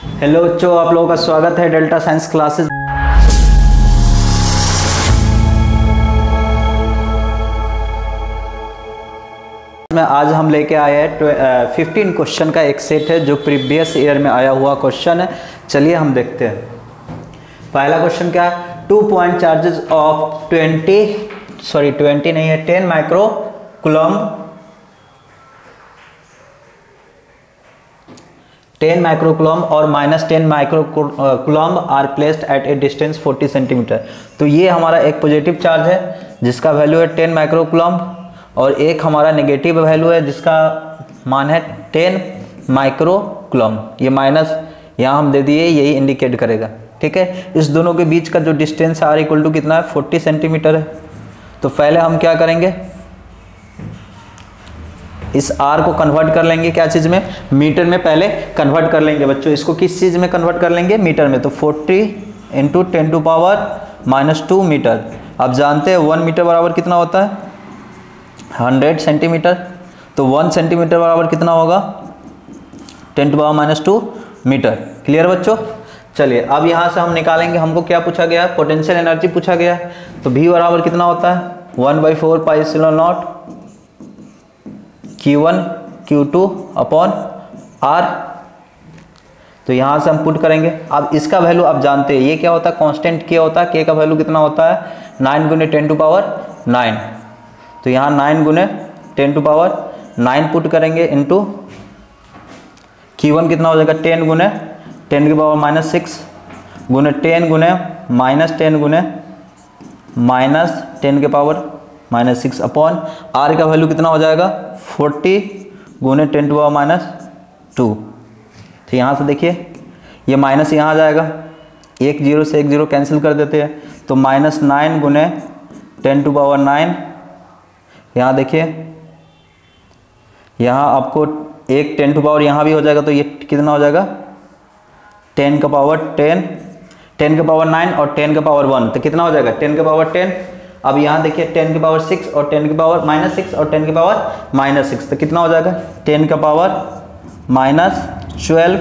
Hello बच्चों, आप लोगों का स्वागत है डेल्टा साइंस क्लासेस में। आज हम लेके आए हैं 15 क्वेश्चन का एक सेट है जो प्रीवियस ईयर में आया हुआ क्वेश्चन है। चलिए हम देखते हैं। पहला क्वेश्चन क्या है, 2 point charges of 10 micro coulomb 10 micro coulomb और -10 micro coulomb are placed at a distance 40 centimetre. तो ये हमारा एक पॉजिटिव चार्ज है जिसका वैल्यू है 10 माइक्रो कूलम्ब और एक हमारा नेगेटिव वैल्यू है जिसका मान है 10 माइक्रो कूलम्ब। ये माइनस यहाँ हम दे दिए, यही इंडिकेट करेगा। ठीक है, इस दोनों के बीच का जो डिस्टेंस है R इक्वल टू कितना है, 40 सेंटीमीटर है। तो पहले हम क्या करेंगे, इस R को कन्वर्ट कर लेंगे क्या चीज़ में, मीटर में पहले कन्वर्ट कर लेंगे। बच्चों इसको किस चीज़ में कन्वर्ट कर लेंगे, मीटर में। तो 40 × 10⁻⁻2 मीटर। आप जानते हैं 1 मीटर बराबर कितना होता है, 100 सेंटीमीटर। तो 1 सेंटीमीटर बराबर कितना होगा, 10⁻⁻2 मीटर। क्लियर बच्चों। चलिए अब यहाँ से हम निकालेंगे, हमको क्या पूछा गया, पोटेंशियल एनर्जी पूछा गया। तो V बराबर कितना होता है, 1/4πε0 Q1 Q2 अपॉन R। तो यहाँ से हम पुट करेंगे। अब इसका वैल्यू आप जानते हैं, ये क्या होता है, कांस्टेंट K होता है। K का वैल्यू कितना होता है, 9 × 10⁻9। तो यहाँ 9 × 10⁻9 पुट करेंगे इंटू Q1 कितना हो जाएगा, 10 × 10⁻6 गुने 10 गुने -10 गुने -10⁻6 अपॉन R का वैल्यू कितना हो जाएगा, 40 गुने 10⁻²। तो यहाँ से देखिए ये माइनस यहाँ आ जाएगा, एक जीरो से एक जीरो कैंसिल कर देते हैं। तो -9 गुने 10⁻9। यहाँ देखिए, यहाँ आपको एक 10 टू पावर यहाँ भी हो जाएगा। तो ये कितना हो जाएगा, 10 का पावर 10, 10 का पावर 9 और 10 का पावर 1। तो कितना हो जाएगा, 10 का पावर 10। अब यहाँ देखिए 10 की पावर 6 और 10 की पावर -6 और 10 की पावर -6। तो कितना हो जाएगा, 10 का पावर -12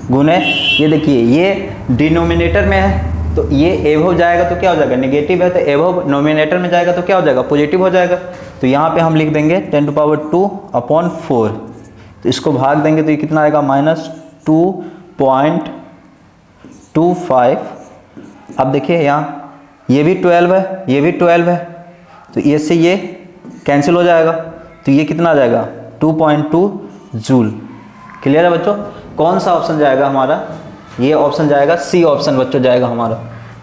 गुने, ये देखिए ये डिनोमिनेटर में है तो ये एबव जाएगा तो क्या हो जाएगा, नेगेटिव है। तो एबव नोमिनेटर में जाएगा तो क्या हो जाएगा, पॉजिटिव हो जाएगा। तो यहाँ पे हम लिख देंगे 10⁻2 अपॉन 4। तो इसको भाग देंगे तो ये कितना आएगा, -2.25। अब देखिए यहाँ ये भी 12 है, ये भी 12 है। तो ये से ये कैंसिल हो जाएगा। तो ये कितना आ जाएगा, 2.2 जूल। क्लियर है बच्चों। कौन सा ऑप्शन जाएगा हमारा, ये ऑप्शन जाएगा सी ऑप्शन बच्चों जाएगा हमारा।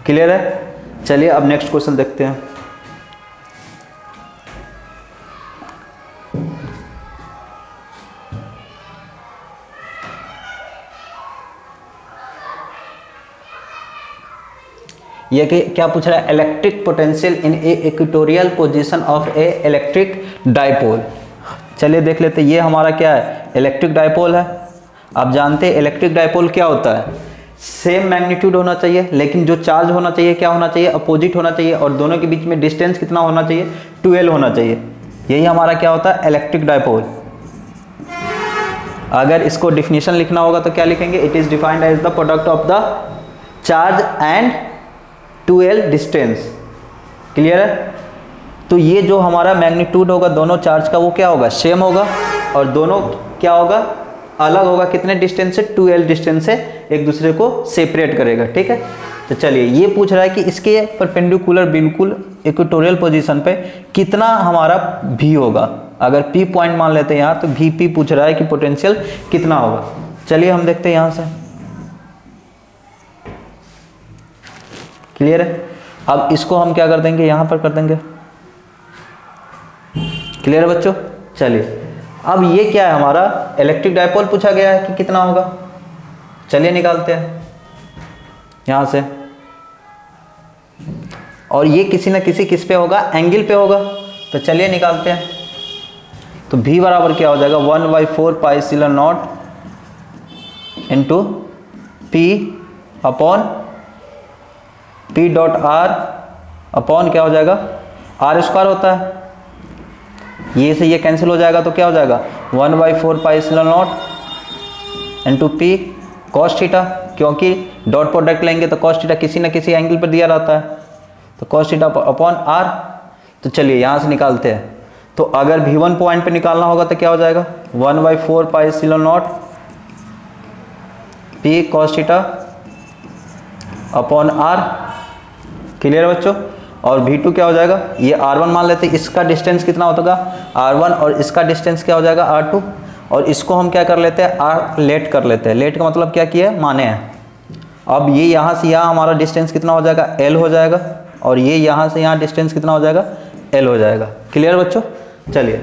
क्लियर है। चलिए अब नेक्स्ट क्वेश्चन देखते हैं। ये कि क्या पूछ रहा है, electric potential in A equatorial position of A electric dipole. चलिए देख लेते हैं। ये हमारा क्या है, इलेक्ट्रिक डाइपोल है। आप जानते हैं इलेक्ट्रिक डाइपोल क्या होता है, सेम मैग्नीट्यूड होना चाहिए लेकिन जो चार्ज होना चाहिए क्या होना चाहिए, अपोजिट होना चाहिए। और दोनों के बीच में डिस्टेंस कितना होना चाहिए, 12 होना चाहिए। यही हमारा क्या होता है, इलेक्ट्रिक डाइपोल। अगर इसको डिफिनीशन लिखना होगा तो क्या लिखेंगे, it is defined as the product of the charge and 12 distance. Clear है। तो ये जो हमारा मैग्नीट्यूड होगा दोनों चार्ज का वो क्या होगा, सेम होगा। और दोनों क्या होगा, अलग होगा। कितने डिस्टेंस से, 12 डिस्टेंस से एक दूसरे को सेपरेट करेगा। ठीक है। तो चलिए ये पूछ रहा है कि इसके परपेंडिकुलर बिल्कुल इक्वेटोरियल पोजीशन पे कितना हमारा V होगा। अगर P पॉइंट मान लेते हैं यहाँ, तो VP पूछ रहा है कि पोटेंशियल कितना होगा। चलिए हम देखते हैं यहाँ से। क्लियर है। अब इसको हम क्या कर देंगे, यहाँ पर कर देंगे। क्लियर है बच्चों। चलिए अब ये क्या है, हमारा इलेक्ट्रिक डाइपोल पूछा गया है कि कितना होगा। चलिए निकालते हैं यहाँ से। और ये किसी न किसी किस पे होगा, एंगल पे होगा। तो चलिए निकालते हैं। तो V बराबर क्या हो जाएगा, 1/4πε0 into P upon P.R upon क्या हो जाएगा, R² होता है। ये से ये कैंसिल हो जाएगा तो क्या हो जाएगा, 1/4πε0 इंटू P कॉस थीटा, क्योंकि डॉट प्रोडक्ट लेंगे तो कॉस थीटा किसी ना किसी एंगल पर दिया रहता है, तो कॉस थीटा अपॉन आर। तो चलिए यहाँ से निकालते हैं। तो अगर V1 पॉइंट पे निकालना होगा तो क्या हो जाएगा 1/4 pi epsilon naught P cos theta upon R. Clear है बच्चों। और V2 क्या हो जाएगा, ये R1 मान लेते हैं, इसका डिस्टेंस कितना होगा R1 और इसका डिस्टेंस क्या हो जाएगा R2, और इसको हम क्या कर लेते हैं R लेट कर लेते हैं। लेट का मतलब क्या किया है, माने हैं। अब ये यहाँ से यहाँ हमारा डिस्टेंस कितना हो जाएगा L हो जाएगा, और ये यहाँ से यहाँ डिस्टेंस कितना हो जाएगा L हो जाएगा। क्लियर बच्चों। चलिए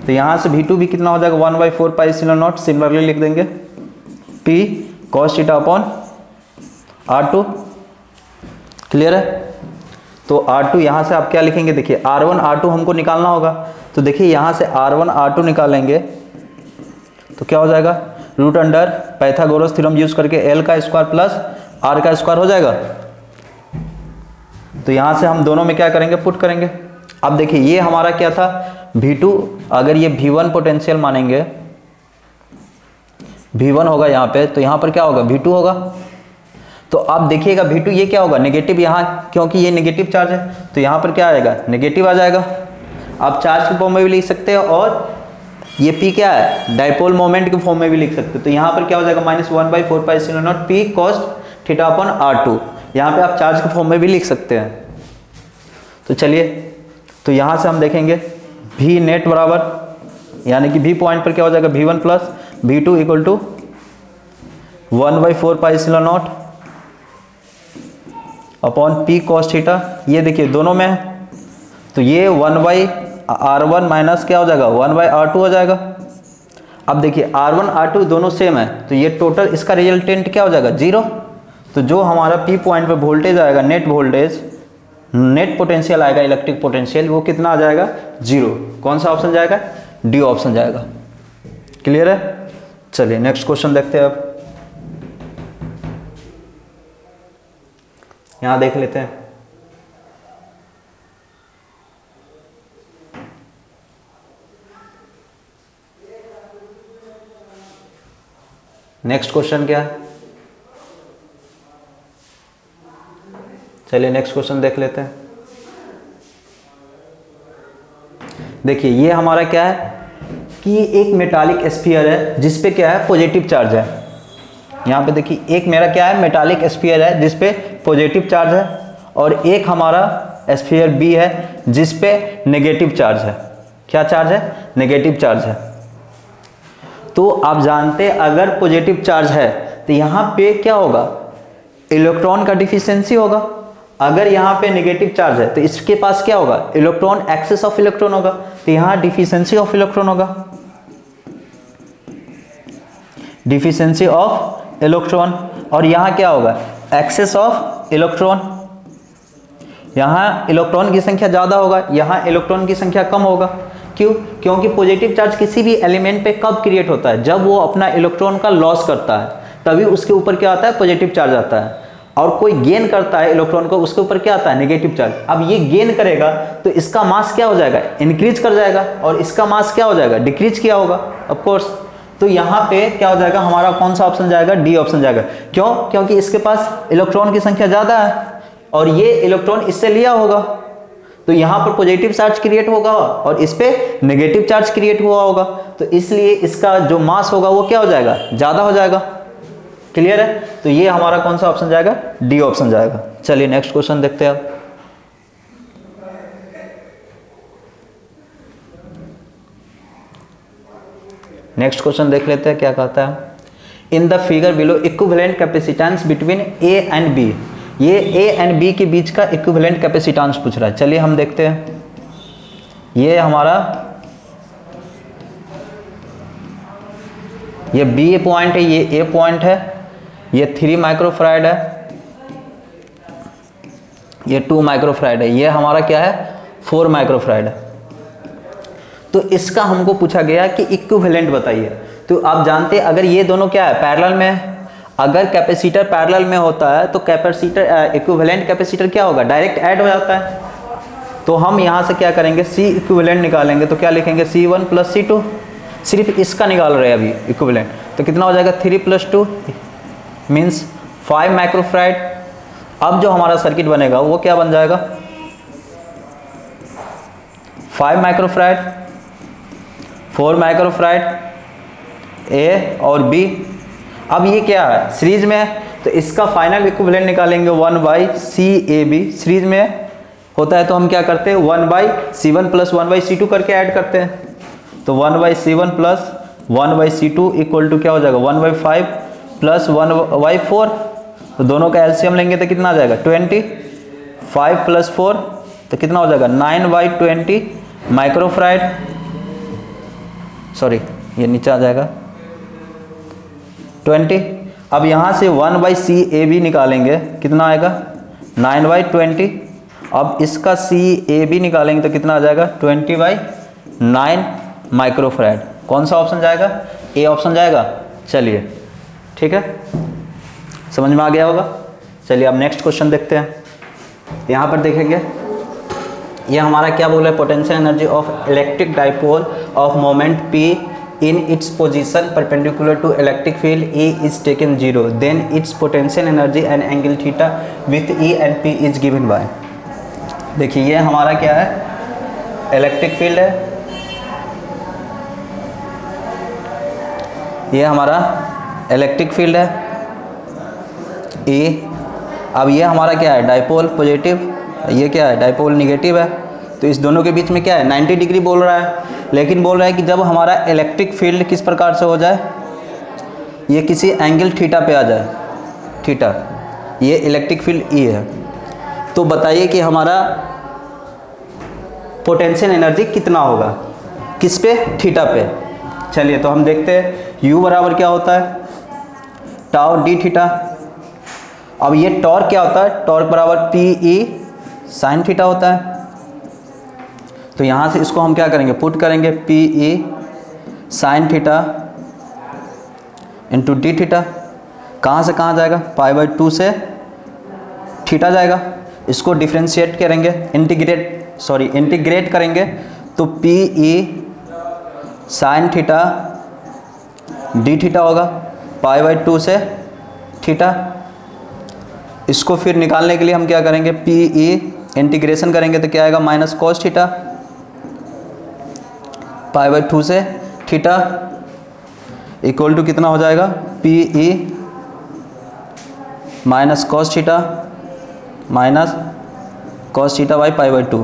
तो यहाँ से V2 भी कितना हो जाएगा 1/4 पाई एप्सिलॉन नॉट, सिमिलरली लिख देंगे P cos theta upon R2। Clear है। तो R2 यहाँ से आप क्या लिखेंगे, देखिए R1 R2 हमको निकालना होगा, तो देखिए यहाँ से R1 R2 निकालेंगे तो क्या हो जाएगा root under Pythagoras theorem use करके L का स्क्वायर प्लस R का स्क्वायर हो जाएगा। तो यहाँ से हम दोनों में क्या करेंगे, पुट करेंगे। अब देखिए ये हमारा क्या था V2, अगर ये V1 पोटेंशियल मानेंगे, V1 होगा यहाँ पे, तो यहाँ पर क्या होगा V2 होगा। तो आप देखिएगा V2 ये क्या होगा नेगेटिव, यहाँ क्योंकि ये नेगेटिव चार्ज है तो यहाँ पर क्या आएगा नेगेटिव आ जाएगा। आप चार्ज के फॉर्म में भी लिख सकते हैं, और ये P क्या है डाइपोल मोमेंट के फॉर्म में भी लिख सकते हैं। तो यहाँ पर क्या हो जाएगा -1/4 pi epsilon not P cos theta upon R2। यहाँ पे आप चार्ज के फॉर्म में भी लिख सकते हैं। तो चलिए तो यहाँ से हम देखेंगे V नेट बराबर, यानी कि V पॉइंट पर क्या हो जाएगा V1 plus V2 equal to 1/4 pi epsilon naught upon P cos theta. ये देखिए दोनों में है, तो ये 1/R1 माइनस क्या हो जाएगा 1/R2 हो जाएगा। अब देखिए R1 R2 दोनों सेम है, तो ये टोटल इसका रिजल्टेंट क्या हो जाएगा 0। तो जो हमारा P पॉइंट पे वोल्टेज आएगा, नेट वोल्टेज, नेट पोटेंशियल आएगा, इलेक्ट्रिक पोटेंशियल, वो कितना आ जाएगा 0। कौन सा ऑप्शन जाएगा, डी ऑप्शन जाएगा। क्लियर है। चलिए नेक्स्ट क्वेश्चन देखते हैं। अब यहां देख लेते हैं। नेक्स्ट क्वेश्चन क्या है, चलिए नेक्स्ट क्वेश्चन देख लेते हैं। देखिए ये हमारा क्या है कि एक मेटालिक स्फीयर है जिस पे क्या है पॉजिटिव चार्ज है। यहाँ पे देखिए एक मेरा क्या है मेटालिक स्फीयर है जिस पे पॉजिटिव चार्ज है, और एक हमारा स्फीयर बी है जिस पे नेगेटिव चार्ज है। क्या चार्ज है, नेगेटिव चार्ज है। तो आप जानते हैं अगर पॉजिटिव चार्ज है तो यहाँ पे क्या होगा, इलेक्ट्रॉन का डिफिशियंसी होगा। अगर यहाँ पे नेगेटिव चार्ज है तो इसके पास क्या होगा, इलेक्ट्रॉन एक्सेस ऑफ इलेक्ट्रॉन होगा, तो यहाँ डिफिशियंसी ऑफ इलेक्ट्रॉन होगा, डिफिशियंसी ऑफ इलेक्ट्रॉन। और यहाँ क्या होगा, एक्सेस ऑफ इलेक्ट्रॉन। यहाँ इलेक्ट्रॉन की संख्या ज़्यादा होगा, यहाँ इलेक्ट्रॉन की संख्या कम होगा। क्यों, क्योंकि पॉजिटिव चार्ज किसी भी एलिमेंट पे कब क्रिएट होता है, जब वो अपना इलेक्ट्रॉन का लॉस करता है, तभी उसके ऊपर क्या आता है पॉजिटिव चार्ज आता है। और कोई गेन करता है इलेक्ट्रॉन को, उसके ऊपर क्या आता है नेगेटिव चार्ज। अब ये गेन करेगा तो इसका मास क्या हो जाएगा, इंक्रीज कर जाएगा, और इसका मास क्या हो जाएगा, डिक्रीज किया होगा ऑफ कोर्स। तो यहाँ पे क्या हो जाएगा, हमारा कौन सा ऑप्शन जाएगा, डी ऑप्शन जाएगा। क्यों, क्योंकि इसके पास इलेक्ट्रॉन की संख्या ज़्यादा है और ये इलेक्ट्रॉन इससे लिया होगा, तो यहाँ पर पॉजिटिव चार्ज क्रिएट होगा और इस पे नेगेटिव चार्ज क्रिएट हुआ होगा, तो इसलिए इसका जो मास होगा वो क्या हो जाएगा, ज़्यादा हो जाएगा। क्लियर है। तो ये हमारा कौन सा ऑप्शन जाएगा, डी ऑप्शन जाएगा। चलिए नेक्स्ट क्वेश्चन देखते हैं अब। नेक्स्ट क्वेश्चन देख लेते हैं क्या कहता है। In the figure below equivalent capacitance between A and B. ये ए एंड बी के बीच का इक्विवेलेंट कैपेसिटेंस पूछ रहा है। चलिए हम देखते हैं। ये हमारा ये बी पॉइंट है, ये ए पॉइंट है, ये 3 माइक्रोफैराड है, ये 2 माइक्रोफैराड है, ये हमारा क्या है 4 माइक्रोफैराड है। तो इसका हमको पूछा गया कि इक्विवेलेंट बताइए। तो आप जानते हैं अगर ये दोनों क्या है पैरेलल में है, अगर कैपेसिटर पैरेलल में होता है तो कैपेसिटर इक्विवेलेंट कैपेसिटर क्या होगा, डायरेक्ट ऐड हो जाता है। तो हम यहाँ से क्या करेंगे, सी इक्विवेलेंट निकालेंगे, तो क्या लिखेंगे C1 + C2। सिर्फ इसका निकाल रहे हैं अभी इक्विवेलेंट, तो कितना हो जाएगा 3 + 2 मीन्स 5 माइक्रोफैराड। अब जो हमारा सर्किट बनेगा वो क्या बन जाएगा, 5 माइक्रोफैराड, 4 माइक्रोफैराड ए और बी। अब ये क्या है, सीरीज में है, तो इसका फाइनल इक्विवेलेंट निकालेंगे 1/CAB। सीरीज में होता है तो हम क्या करते हैं 1/C1 प्लस 1/C2 करके ऐड करते हैं। तो 1/C1 plus 1/C2 equal to क्या हो जाएगा 1/5 प्लस 1/4। तो दोनों का एलसीएम लेंगे तो कितना आ जाएगा 20। 5 प्लस 4 तो कितना हो जाएगा 9/20 माइक्रोफैराड। सॉरी ये नीचे आ जाएगा 20। अब यहाँ से 1/CAB निकालेंगे, कितना आएगा 9/20। अब इसका CAB निकालेंगे तो कितना आ जाएगा 20/9 माइक्रोफैराड। कौन सा ऑप्शन जाएगा, ए ऑप्शन जाएगा। चलिए ठीक है, समझ में आ गया होगा। चलिए अब नेक्स्ट क्वेश्चन देखते हैं। यहाँ पर देखेंगे ये हमारा क्या बोला है, potential energy of electric dipole of moment P in its position perpendicular to electric field E is taken 0, then its potential energy and angle theta with E and P is given by। देखिए ये हमारा क्या है, electric field है, ये हमारा electric field है E। अब ये हमारा क्या है डाइपोल पॉजिटिव, ये क्या है डाइपोल निगेटिव है। तो इस दोनों के बीच में क्या है 90 डिग्री बोल रहा है, लेकिन बोल रहा है कि जब हमारा इलेक्ट्रिक फील्ड किस प्रकार से हो जाए, ये किसी एंगल थीटा पे आ जाए, थीटा, ये इलेक्ट्रिक फील्ड E है। तो बताइए कि हमारा पोटेंशियल एनर्जी कितना होगा, किस पे, थीटा पे। चलिए तो हम देखते हैं U बराबर क्या होता है टाउ डी थीटा। अब ये टॉर्क क्या होता है, टॉर्क बराबर PE साइन थीटा होता है। तो यहाँ से इसको हम क्या करेंगे पुट करेंगे PE sine theta into D theta. कहाँ से कहाँ जाएगा, π/2 से थीटा जाएगा। इसको डिफ्रेंशिएट करेंगे, इंटीग्रेट करेंगे तो PE sine theta D theta होगा, π/2 से थीटा। इसको फिर निकालने के लिए हम क्या करेंगे PE इंटीग्रेशन करेंगे तो क्या आएगा माइनस कॉस थीटा, π/2 से थीटा इक्वल टू कितना हो जाएगा PE minus cos theta minus cos theta by π/2।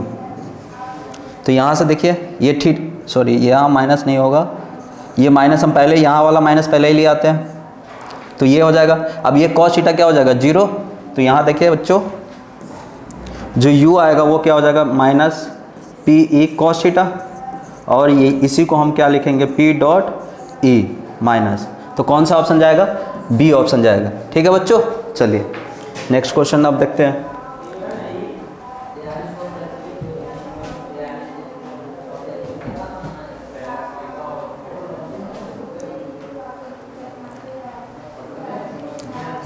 तो यहाँ से देखिए ये सॉरी यहाँ माइनस नहीं होगा, ये माइनस हम पहले यहाँ वाला माइनस पहले ही ले आते हैं, तो ये हो जाएगा। अब ये कॉस थीटा क्या हो जाएगा 0। तो यहाँ देखिए बच्चों जो U आएगा वो क्या हो जाएगा माइनस PE कॉस थीटा, और ये इसी को हम क्या लिखेंगे P.E माइनस। तो कौन सा ऑप्शन जाएगा, B ऑप्शन जाएगा। ठीक है बच्चों, चलिए नेक्स्ट क्वेश्चन अब देखते हैं।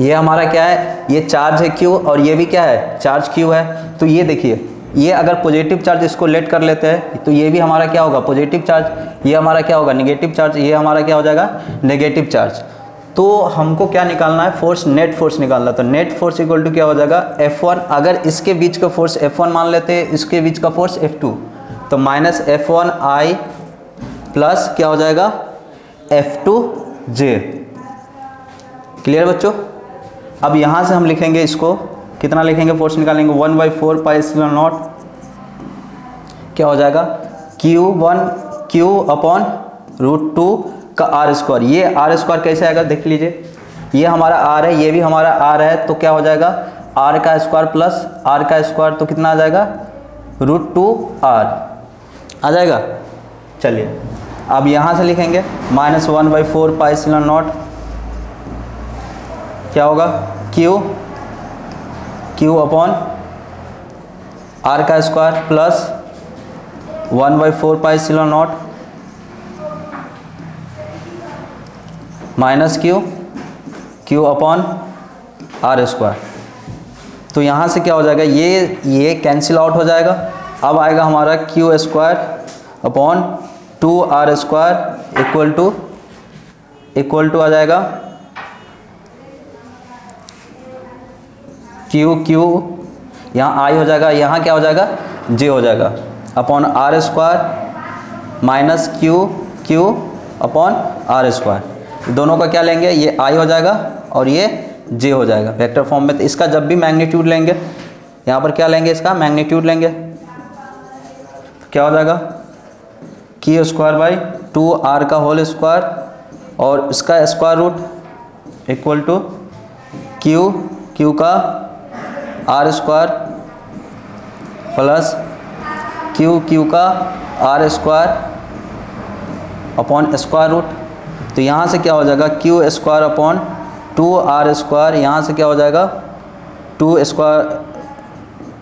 ये हमारा क्या है, ये चार्ज है Q और ये भी क्या है चार्ज Q है। तो ये देखिए ये अगर पॉजिटिव चार्ज इसको लेट कर लेते हैं तो ये भी हमारा क्या होगा पॉजिटिव चार्ज, ये हमारा क्या होगा नेगेटिव चार्ज, ये हमारा क्या हो जाएगा नेगेटिव चार्ज। तो हमको क्या निकालना है फोर्स, नेट फोर्स निकालना। तो नेट फोर्स इक्वल टू क्या हो जाएगा F1। अगर इसके बीच का फोर्स F1 मान लेते हैं, इसके बीच का फोर्स F2, तो माइनस F1I प्लस क्या हो जाएगा F2J। क्लियर बच्चों। अब यहाँ से हम लिखेंगे इसको, कितना लिखेंगे फोर्स निकालेंगे 1/4 πε0 क्या हो जाएगा Q अपॉन √2 का R²। ये R² कैसे आएगा देख लीजिए, ये हमारा R है, ये भी हमारा R है, तो क्या हो जाएगा R² प्लस R², तो कितना आ जाएगा √2R आ जाएगा। चलिए अब यहाँ से लिखेंगे माइनस 1/4 πε0 क्या होगा Q upon R² plus 1/4 πε0 minus Q upon R²। तो यहाँ से क्या हो जाएगा ये कैंसिल आउट हो जाएगा। अब आएगा हमारा Q² upon 2R² equal to आ जाएगा क्यू क्यू, यहाँ आई हो जाएगा, यहाँ क्या हो जाएगा जे हो जाएगा, upon R square minus Q Q upon R square. दोनों का क्या लेंगे, ये आई हो जाएगा और ये जे हो जाएगा वेक्टर फॉर्म में। तो इसका जब भी मैग्नीट्यूड लेंगे, यहाँ पर क्या लेंगे, इसका मैग्नीट्यूड लेंगे, तो क्या हो जाएगा क्यू स्क्वायर बाई 2r का होल स्क्वायर और इसका square root equal to Q Q का R square plus Q Q का R square upon square root. तो यहाँ से क्या हो जाएगा Q square upon 2r square, यहाँ से क्या हो जाएगा 2 square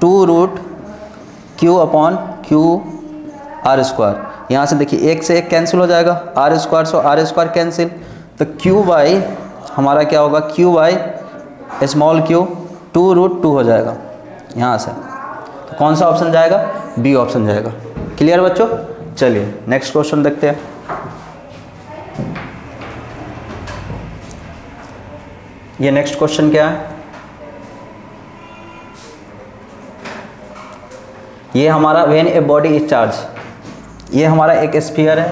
2 root Q upon Q R square. यहाँ से देखिए एक से एक कैंसिल हो जाएगा, R square so R square cancel, तो क्यू बाई हमारा क्या होगा Q by small Q 2 root 2 हो जाएगा यहाँ से। तो कौन सा ऑप्शन जाएगा, बी ऑप्शन जाएगा। क्लियर बच्चों, चलिए नेक्स्ट क्वेश्चन देखते हैं। ये नेक्स्ट क्वेश्चन क्या है, ये हमारा when a body is charge, ये हमारा एक स्फीयर है,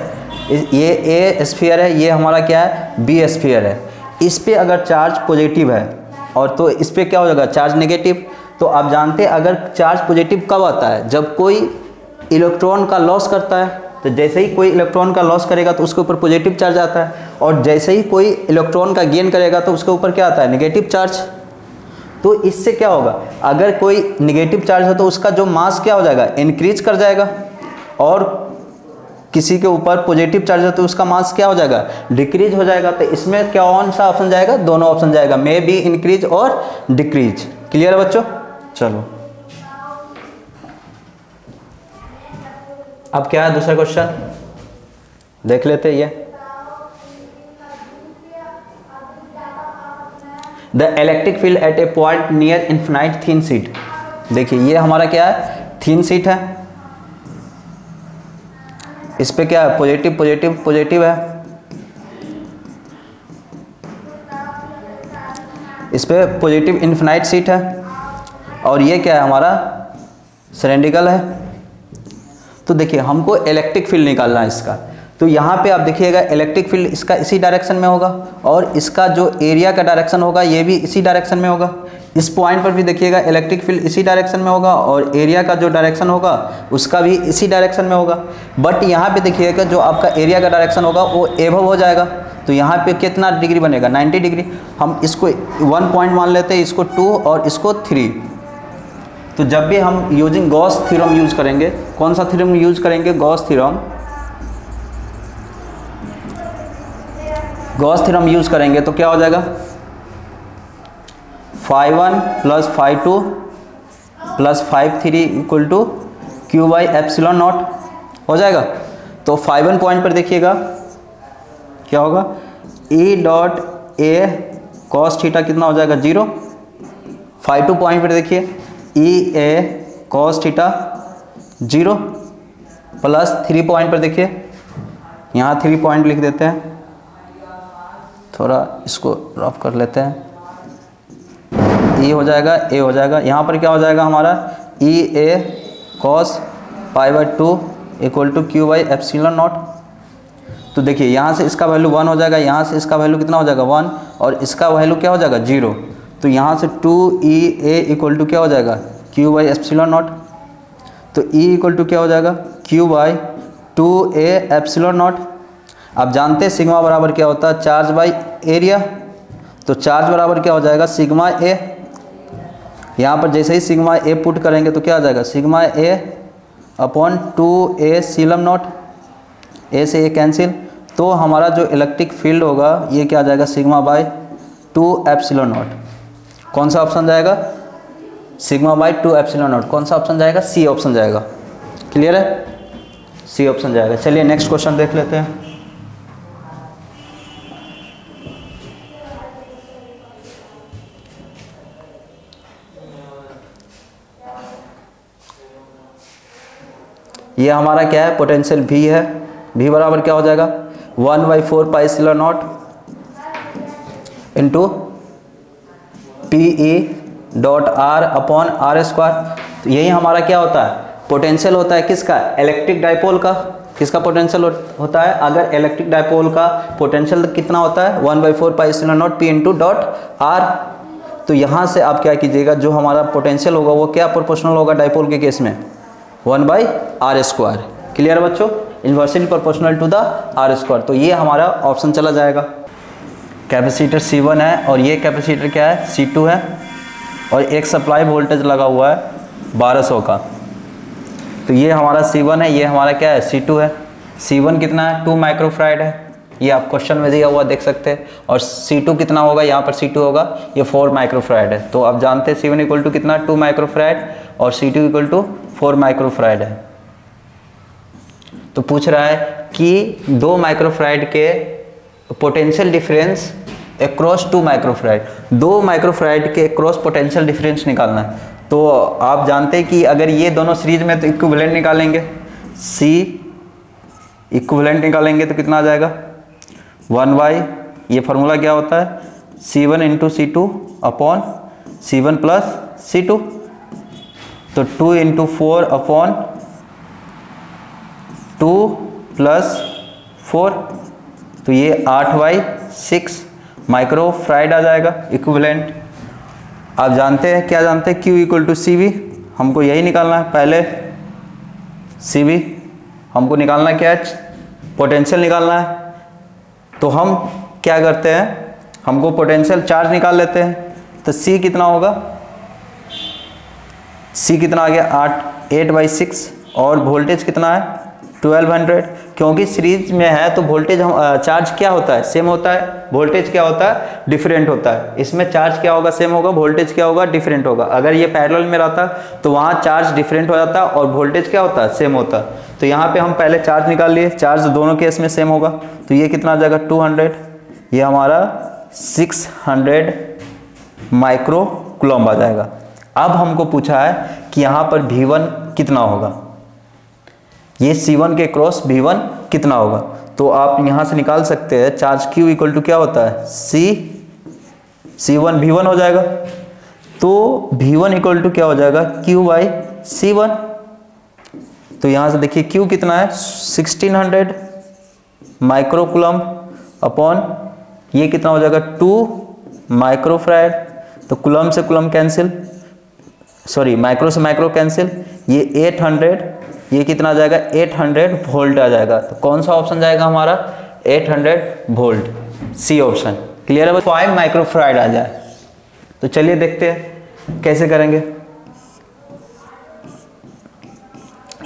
ये ए स्फीयर है, ये हमारा क्या है बी स्फीयर है। इस पे अगर चार्ज पॉजिटिव है और तो इस पे क्या हो जाएगा चार्ज नेगेटिव। तो आप जानते हैं अगर चार्ज पॉजिटिव कब आता है, जब कोई इलेक्ट्रॉन का लॉस करता है। तो जैसे ही कोई इलेक्ट्रॉन का लॉस करेगा तो उसके ऊपर पॉजिटिव चार्ज आता है, और जैसे ही कोई इलेक्ट्रॉन का गेन करेगा तो उसके ऊपर क्या आता है नेगेटिव चार्ज। तो इससे क्या होगा, अगर कोई नेगेटिव चार्ज हो तो उसका जो मास क्या हो जाएगा इंक्रीज कर जाएगा, और किसी के ऊपर पॉजिटिव चार्ज है तो उसका मास क्या हो जाएगा डिक्रीज हो जाएगा। तो इसमें क्या कौन सा ऑप्शन जाएगा, दोनों ऑप्शन जाएगा, मे बी इंक्रीज और डिक्रीज। क्लियर है बच्चों, चलो अब क्या है दूसरा क्वेश्चन देख लेते हैं। ये the electric field at A point near infinite thin sheet. देखिए ये हमारा क्या है थिन शीट है, इस पे क्या है पॉजिटिव पॉजिटिव पॉजिटिव है, इस पे पॉजिटिव इन्फिनाइट शीट है, और ये क्या है हमारा सिलेंड्रिकल है। तो देखिए हमको इलेक्ट्रिक फील्ड निकालना है इसका। तो यहाँ पे आप देखिएगा इलेक्ट्रिक फील्ड इसका इसी डायरेक्शन में होगा, और इसका जो एरिया का डायरेक्शन होगा ये भी इसी डायरेक्शन में होगा। इस पॉइंट पर भी देखिएगा इलेक्ट्रिक फील्ड इसी डायरेक्शन में होगा, और एरिया का जो डायरेक्शन होगा उसका भी इसी डायरेक्शन में होगा। बट यहाँ पे देखिएगा जो आपका एरिया का डायरेक्शन होगा वो एबव हो जाएगा। तो यहाँ पे कितना डिग्री बनेगा 90 डिग्री। हम इसको 1 पॉइंट मान लेते हैं, इसको 2 और इसको 3। तो जब भी हम यूजिंग गॉस थ्योरम यूज करेंगे, कौन सा थ्योरम यूज करेंगे Gauss theorem, Gauss theorem use करेंगे तो क्या हो जाएगा φ1 plus φ2 plus φ3 equal to Q by epsilon naught हो जाएगा। तो φ1 पॉइंट पर देखिएगा क्या होगा E dot A cos theta कितना हो जाएगा 0। φ2 पॉइंट पर देखिए E ए कॉस थीटा 0 प्लस 3 पॉइंट पर देखिए, यहाँ 3 पॉइंट लिख देते हैं, थोड़ा इसको रफ कर लेते हैं, E हो जाएगा A हो जाएगा। यहाँ पर क्या हो जाएगा हमारा E a cos π/2 equal to Q by epsilon naught. तो देखिए यहाँ से इसका वैल्यू 1 हो जाएगा, यहाँ से इसका वैल्यू कितना हो जाएगा 1, और इसका वैल्यू क्या हो जाएगा 0। तो यहाँ से 2EA इक्वल टू क्या हो जाएगा क्यू बाई एप्सिलॉन नॉट। तो E इक्वल टू क्या हो जाएगा Q by 2A epsilon not. आप जानते हैं सिग्मा बराबर क्या होता है चार्ज बाई एरिया। तो चार्ज बराबर क्या हो जाएगा सिग्मा ए। यहाँ पर जैसे ही सिग्मा ए पुट करेंगे तो क्या आ जाएगा sigma A upon 2A epsilon naught, A से ए कैंसिल। तो हमारा जो इलेक्ट्रिक फील्ड होगा ये क्या आ जाएगा सिग्मा बाई 2 एप्सिलॉन नॉट। कौन सा ऑप्शन जाएगा सिग्मा बाई 2 एप्सिलॉन नॉट। कौन सा ऑप्शन जाएगा सी ऑप्शन जाएगा। क्लियर है, सी ऑप्शन जाएगा। चलिए नेक्स्ट क्वेश्चन देख लेते हैं। ये हमारा क्या है पोटेंशियल V है। V बराबर क्या हो जाएगा 1/4 pi epsilon naught into PE dot R upon R square. तो यही हमारा क्या होता है, पोटेंशियल होता है किसका, इलेक्ट्रिक डाइपोल का। किसका पोटेंशियल होता है, अगर इलेक्ट्रिक डाइपोल का पोटेंशियल कितना होता है 1/4 pi epsilon naught P into dot are. तो यहाँ से आप क्या कीजिएगा, जो हमारा पोटेंशियल होगा वो क्या प्रोपोर्शनल होगा डाइपोल के केस में 1/r स्क्वायर। क्लियर है बच्चों, inversely proportional to the R square. तो ये हमारा ऑप्शन चला जाएगा। कैपेसिटर C1 है और ये कैपेसिटर क्या है C2 है, और एक सप्लाई वोल्टेज लगा हुआ है 1200 का। तो ये हमारा C1 है, ये हमारा क्या है C2 है। C1 कितना है 2 माइक्रोफैराड है, ये आप क्वेश्चन में दिया हुआ देख सकते हैं। और C2 कितना होगा, यहाँ पर C2 होगा ये 4 माइक्रोफैराड है। तो आप जानते हैं C1 इक्वल टू कितना 2 माइक्रोफैराड और C2 इक्वल टू 4 माइक्रोफैराड है। तो पूछ रहा है कि 2 माइक्रोफैराड के potential difference across 2 microfarad, 2 microfarad के अक्रॉस पोटेंशियल डिफरेंस निकालना है। तो आप जानते हैं कि अगर ये दोनों सीरीज में तो इक्विवेलेंट निकालेंगे, C इक्विवेलेंट निकालेंगे तो कितना आ जाएगा 1/, ये फार्मूला क्या होता है C1 into C2 upon C1 plus C2। तो 2 इंटू 4 अपॉन 2 प्लस 4, तो ये 8/6 माइक्रोफैराड आ जाएगा इक्विवेलेंट। आप जानते हैं क्या जानते हैं, Q इक्वल टू CV, हमको यही निकालना है। पहले CV हमको निकालना क्या है, पोटेंशियल निकालना है। तो हम क्या करते हैं, हमको पोटेंशियल चार्ज निकाल लेते हैं। तो C कितना होगा, C कितना आ गया 8/6 और वोल्टेज कितना है 1200। क्योंकि सीरीज में है तो वोल्टेज चार्ज क्या होता है सेम होता है, वोल्टेज क्या होता है डिफरेंट होता है। इसमें चार्ज क्या होगा सेम होगा, वोल्टेज क्या होगा डिफरेंट होगा। अगर ये पैरेलल में रहता तो वहाँ चार्ज डिफरेंट हो जाता और वोल्टेज क्या होता है सेम होता। तो यहाँ पे हम पहले चार्ज निकाल लिए, चार्ज दोनों केस में सेम होगा। तो ये कितना आ जाएगा 200, ये हमारा 600 माइक्रो कूलम्ब आ जाएगा। अब हमको पूछा है कि यहाँ पर V1 कितना होगा, ये C1 के क्रॉस V1 कितना होगा। तो आप यहाँ से निकाल सकते हैं चार्ज Q इक्वल टू क्या होता है C1 V1 हो जाएगा। तो V1 इक्वल टू क्या हो जाएगा Q/C1। तो यहाँ से देखिए Q कितना है 1600 माइक्रो कूलम्ब अपॉन ये कितना हो जाएगा 2 माइक्रोफैराड। तो कूलम्ब से कूलम्ब कैंसिल, सॉरी माइक्रो से माइक्रो कैंसिल, ये 800, ये कितना आ जाएगा 800 वोल्ट आ जाएगा। तो कौन सा ऑप्शन जाएगा हमारा 800 वोल्ट, C ऑप्शन। क्लियर है, 5 माइक्रोफैराड आ जाए। तो चलिए देखते हैं कैसे करेंगे।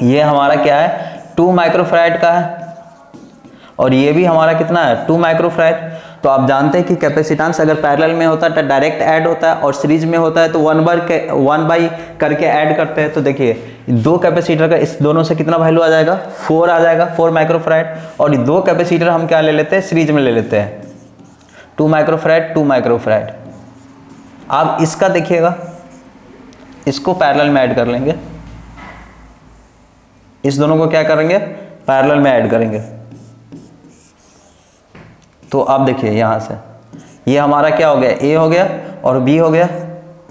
ये हमारा क्या है 2 माइक्रोफैराड का है और ये भी हमारा कितना है 2 माइक्रोफैराड। तो आप जानते हैं कि कैपेसिटेंस अगर पैरेलल में होता है तो डायरेक्ट ऐड होता है और सीरीज में होता है तो 1/1 करके ऐड करते हैं। तो देखिए 2 कैपेसिटर का इस दोनों से कितना वैल्यू आ जाएगा 4 आ जाएगा, 4 माइक्रोफैराड। और 2 कैपेसिटर हम क्या ले लेते हैं सीरीज में ले लेते हैं 2 माइक्रोफैराड 2 माइक्रोफैराड। आप इसका देखिएगा, इसको पैरेलल में ऐड कर लेंगे, इस दोनों को क्या करेंगे पैरेलल में ऐड करेंगे। तो आप देखिए यहाँ से ये हमारा क्या हो गया A हो गया और B हो गया,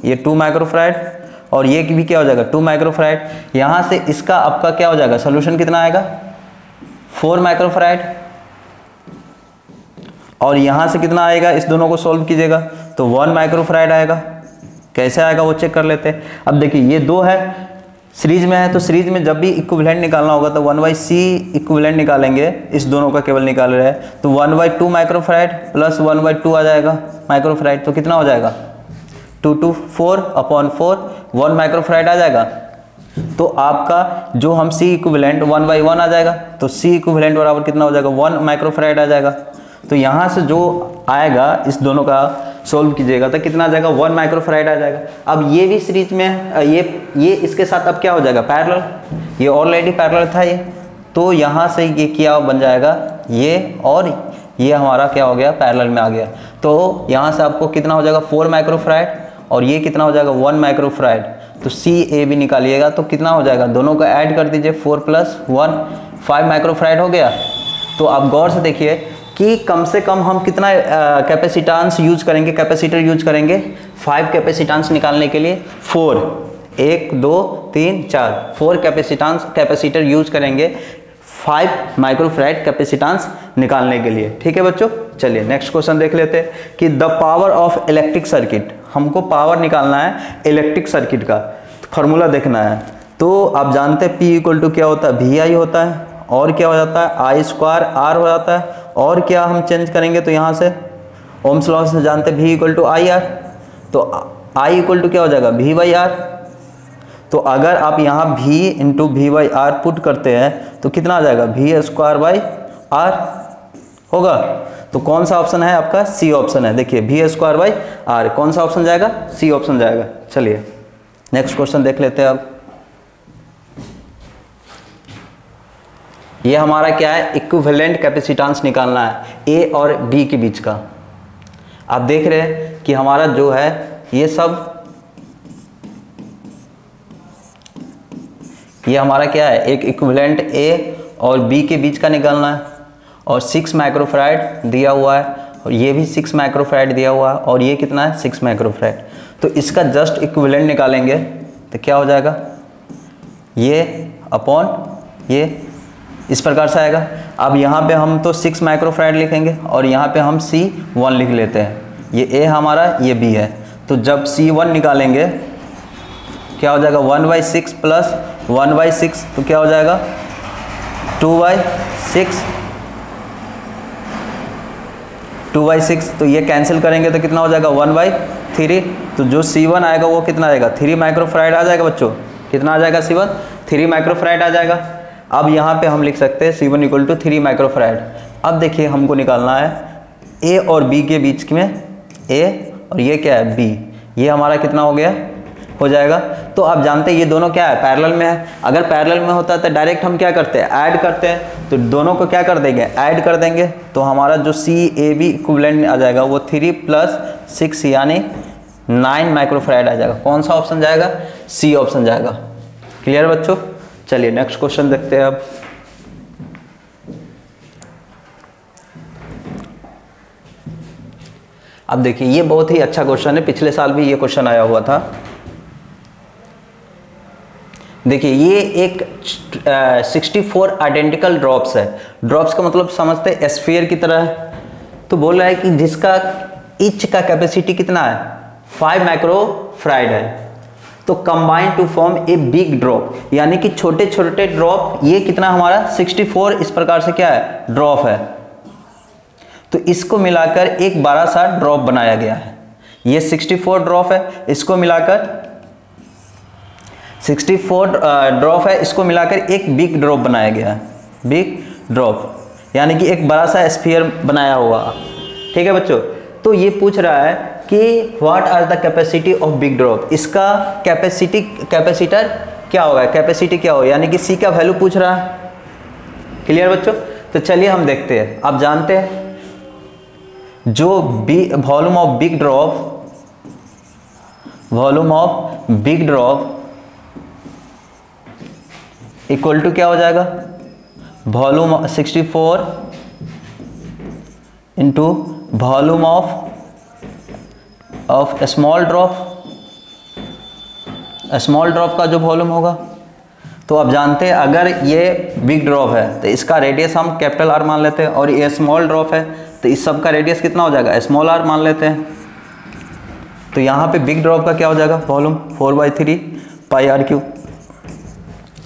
ये 2 माइक्रोफैराड और ये भी क्या हो जाएगा 2 माइक्रोफैराड। यहाँ से इसका आपका क्या हो जाएगा सोल्यूशन कितना आएगा 4 माइक्रोफैराड और यहाँ से कितना आएगा, इस दोनों को सोल्व कीजिएगा तो 1 माइक्रोफैराड आएगा। कैसे आएगा वो चेक कर लेते हैं। अब देखिए ये 2 है सीरीज में है, तो सीरीज में जब भी इक्विवेलेंट निकालना होगा तो 1/C इक्विवेलेंट निकालेंगे, इस दोनों का केवल निकाल रहे हैं। तो 1/2 माइक्रोफैराड प्लस 1/2 आ जाएगा माइक्रोफैराड। तो कितना हो जाएगा 2 to 4 अपॉन 4 1 माइक्रोफैराड आ जाएगा। तो आपका जो हम C इक्विवेलेंट 1/1 आ जाएगा, तो C इक्विवेलेंट बराबर कितना हो जाएगा 1 माइक्रोफैराड आ जाएगा। तो यहाँ से जो आएगा इस दोनों का सोल्व कीजिएगा तो कितना आ जाएगा 1 माइक्रोफैराड आ जाएगा। अब ये भी सीरीज में है, ये इसके साथ अब क्या हो जाएगा पैरेलल, ये ऑलरेडी पैरेलल था ये, तो यहाँ से ये क्या बन जाएगा ये और ये हमारा क्या हो गया पैरेलल में आ गया। तो यहाँ से आपको कितना हो जाएगा 4 माइक्रोफैराड और ये कितना हो जाएगा 1 माइक्रोफैराड। तो CA भी निकालिएगा तो कितना हो जाएगा, दोनों को ऐड कर दीजिए 4 + 1 5 माइक्रोफैराड हो गया। तो आप गौर से देखिए कि कम से कम हम कितना कैपेसिटेंस यूज करेंगे, कैपेसिटर यूज करेंगे 5 कैपेसिटेंस निकालने के लिए 4, 1 2 3 4 4 कैपेसिटर यूज करेंगे 5 माइक्रोफैराड कैपेसिटेंस निकालने के लिए। ठीक है बच्चों, चलिए नेक्स्ट क्वेश्चन देख लेते हैं कि the power of electric circuit, हमको पावर निकालना है इलेक्ट्रिक सर्किट का, फार्मूला देखना है। तो आप जानते हैं P इक्वल टू क्या होता है, VI होता है, और क्या हो जाता है I स्क्वायर R हो जाता है, और क्या हम चेंज करेंगे तो यहाँ से ओम्स लॉ से जानते हैं V इक्वल टू IR, तो I इक्वल टू क्या हो जाएगा V/R। तो अगर आप यहाँ V इंटू V/R पुट करते हैं तो कितना आ जाएगा V स्क्वायर/R होगा। तो कौन सा ऑप्शन है आपका, सी ऑप्शन है। देखिए V²/R कौन सा ऑप्शन जाएगा, सी ऑप्शन जाएगा। चलिए नेक्स्ट क्वेश्चन देख लेते हैं अब। ये हमारा क्या है, इक्विवेलेंट कैपेसिटेंस निकालना है ए और बी के बीच का। आप देख रहे हैं कि हमारा जो है ये सब, ये हमारा क्या है, एक इक्विवेलेंट ए और बी के बीच का निकालना है, और 6 माइक्रोफैराड दिया हुआ है, और ये भी 6 माइक्रोफैराड दिया हुआ है, और ये कितना है 6 माइक्रोफैराड। तो इसका जस्ट इक्विवेलेंट निकालेंगे तो क्या हो जाएगा, ये अपॉन ये इस प्रकार से आएगा। अब यहाँ पे हम तो 6 माइक्रोफैराड लिखेंगे, और यहाँ पे हम C1 लिख लेते हैं। ये A हमारा, ये B है। तो जब C1 निकालेंगे क्या हो जाएगा 1/6 प्लस 1/6, तो क्या हो जाएगा 2/6, 2/6। तो ये कैंसिल करेंगे तो कितना हो जाएगा 1/3। तो जो C1 आएगा वो कितना आएगा 3 माइक्रोफैराड आ जाएगा बच्चों। कितना आ जाएगा C1, 3 माइक्रोफैराड आ जाएगा। अब यहाँ पे हम लिख सकते हैं C1 इक्वल टू 3 माइक्रोफैराड। अब देखिए हमको निकालना है A और B के बीच में, A और ये क्या है B, ये हमारा कितना हो गया, हो जाएगा। तो आप जानते हैं ये दोनों क्या है, पैरेलल में है। अगर पैरेलल में होता है तो डायरेक्ट हम क्या करते हैं, ऐड करते हैं। तो दोनों को क्या कर देंगे, ऐड कर देंगे। तो हमारा जो CAB इक्विवेलेंट आ जाएगा वो 3 + 6 यानी 9 माइक्रोफैराड आ जाएगा। कौन सा ऑप्शन जाएगा, सी ऑप्शन जाएगा। क्लियर बच्चों, चलिए नेक्स्ट क्वेश्चन देखते हैं अब। अब देखिए ये बहुत ही अच्छा क्वेश्चन है, पिछले साल भी ये क्वेश्चन आया हुआ था। देखिए ये एक 64 आइडेंटिकल ड्रॉप्स है। ड्रॉप्स का मतलब समझते हैं स्फीयर की तरह है। तो बोल रहा है कि जिसका ईच का कैपेसिटी कितना है 5 माइक्रोफैराड है। तो combine to form a big drop, यानी कि छोटे छोटे ड्रॉप, ये कितना हमारा 64 इस प्रकार से क्या है ड्रॉप है। तो इसको मिलाकर एक बड़ा सा ड्रॉप बनाया गया है। ये 64 ड्रॉप है, इसको मिलाकर 64 ड्रॉप है, इसको मिलाकर एक बिग ड्रॉप बनाया गया है। बिग ड्रॉप यानी कि एक बड़ा सा स्फीयर बनाया हुआ। ठीक है बच्चों, तो ये पूछ रहा है कि what are the capacity of big drop. इसका कैपेसिटर क्या होगा, कैपेसिटी क्या होगा, यानी कि सी का वैल्यू पूछ रहा है। क्लियर बच्चों, तो चलिए हम देखते हैं। आप जानते हैं जो volume of big drop equal to क्या हो जाएगा, volume 64 into volume of small drop का जो वॉल्यूम होगा। तो आप जानते हैं अगर ये बिग ड्रॉप है तो इसका रेडियस हम कैपिटल R मान लेते हैं, और ये स्मॉल ड्रॉप है तो इस सब का रेडियस कितना हो जाएगा स्मॉल r मान लेते हैं। तो यहाँ पे बिग ड्रॉप का क्या हो जाएगा वॉल्यूम 4/3 πr3।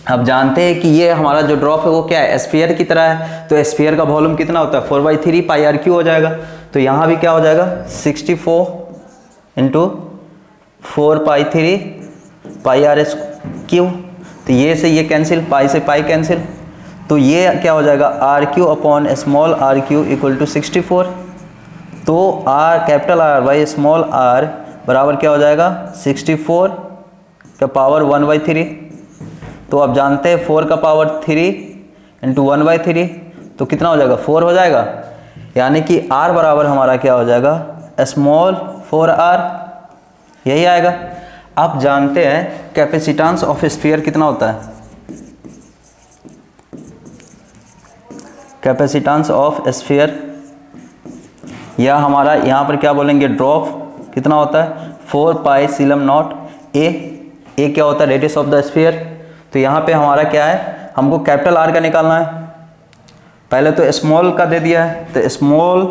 अब जानते हैं कि ये हमारा जो ड्रॉप है वो क्या है स्फीयर की तरह है। तो स्फीयर का वॉल्यूम कितना होता है 4/3 πr3 हो जाएगा। तो यहाँ भी क्या हो जाएगा 64 इंटू 4/3 πr3। तो ये से ये कैंसिल, पाई से पाई कैंसिल। तो ये क्या हो जाएगा RQ upon small RQ equal to 64। तो capital R by small r बराबर क्या हो जाएगा 64 का पावर 1/3। तो आप जानते हैं 4 का पावर 3 इंटू 1/3 तो कितना हो जाएगा 4 हो जाएगा। यानी कि R बराबर हमारा क्या हो जाएगा स्मॉल 4r, यही आएगा। आप जानते हैं कैपेसिटेंस ऑफ स्फीयर कितना होता है, कैपेसिटेंस ऑफ स्फीयर या हमारा यहाँ पर क्या बोलेंगे, ड्रॉप कितना होता है 4 पाई सीलम नॉट ए। ए क्या होता है, रेडियस ऑफ द स्फीयर। तो यहाँ पे हमारा क्या है, हमको कैपिटल आर का निकालना है। पहले तो स्मॉल का दे दिया है, तो small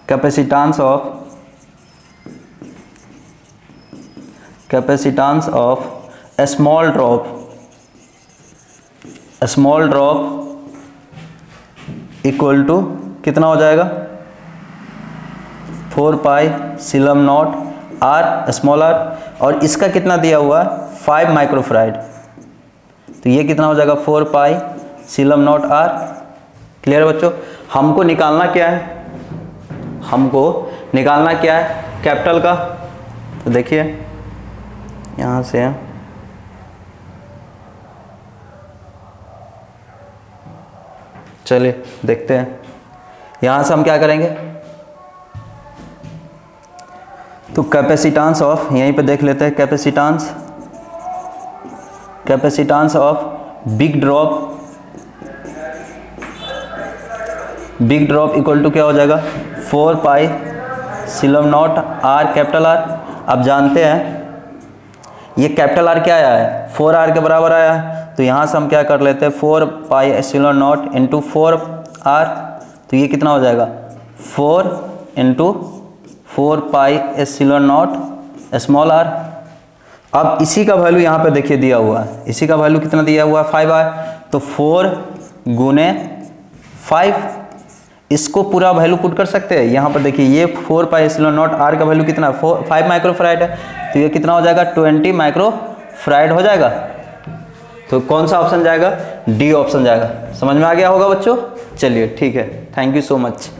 capacitance of small drop equal to कितना हो जाएगा 4 pi epsilon naught R small R, और इसका कितना दिया हुआ है 5 माइक्रोफराइड। तो ये कितना हो जाएगा 4 pi epsilon naught are. Clear बच्चों। हमको निकालना क्या है, कैपिटल का। तो देखिए यहाँ से है, चलिए देखते हैं। यहाँ से हम क्या करेंगे, तो कैपेसिटेंस ऑफ, यहीं पे देख लेते हैं, capacitance of big drop equal to क्या हो जाएगा 4 pi epsilon naught R capital R. अब जानते हैं ये कैपिटल आर क्या आया है 4 आर के बराबर आया है, तो यहाँ से हम क्या कर लेते हैं 4 pi epsilon naught into 4 r. तो ये कितना हो जाएगा 4 into 4 pi epsilon naught small r. अब इसी का वैल्यू यहाँ पे देखिए दिया हुआ है, इसी का वैल्यू कितना दिया हुआ है 5 आर। तो 4 गुने 5, इसको पूरा वैल्यू पुट कर सकते हैं। यहाँ पर देखिए ये 4 पाई एप्सिलॉन नॉट आर का वैल्यू कितना 5 माइक्रोफराइड है, तो ये कितना हो जाएगा 20 माइक्रोफराइड हो जाएगा। तो कौन सा ऑप्शन जाएगा, डी ऑप्शन जाएगा। समझ में आ गया होगा बच्चों। चलिए ठीक है, थैंक यू सो मच।